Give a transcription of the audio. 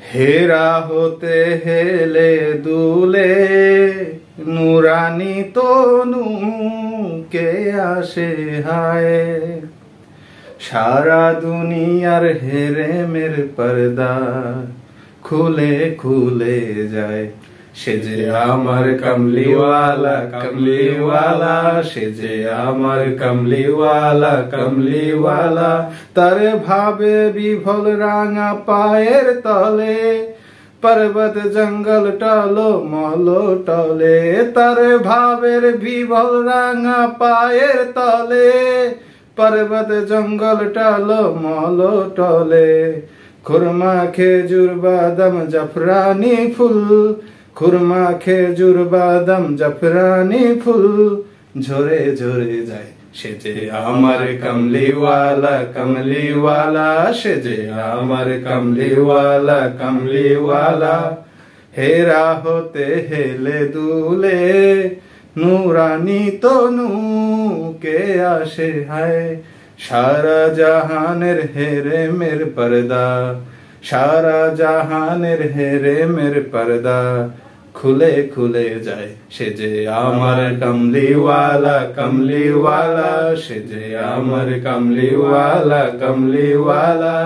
হেরা হতে হেলে দুলে নুরানি তনু কে আসে হায়। সারা দুনিয়ার হেরেমের পর্দা খুলে খুলে যায়। সে যে আমার কমলিওয়ালা কমলিওয়ালা, সে যে আমার কমলিওয়ালা কমলিওয়ালা। তার ভাবে বিভোল রাঙা পায়ের তলে, পর্বত জঙ্গল টলো মলো টলে। তার ভাবের বিভোল রাঙা পায়ের তলে, পর্বত জঙ্গল টলো মলো টলে। খুরমা খেজুর বাদাম জাফরানি ফুল, খুরমা খেজুর বাদাম জাফরানি ফুল ঝরে ঝরে যায়। সে যে আমার কমলিওয়ালা কমলিওয়ালা, সে যে আমার কমলিওয়ালা কমলিওয়ালা। হেরা হতে হেলে দুলে নুরানি তনু কে আসে হায়। সারা জাহানের হেরেমের পর্দা, সারা জাহানের হেরেমের পর্দা খুলে খুলে যায়। সে যে আমার কমলিওয়ালা কমলিওয়ালা, সে যে আমার কমলিওয়ালা কমলিওয়ালা।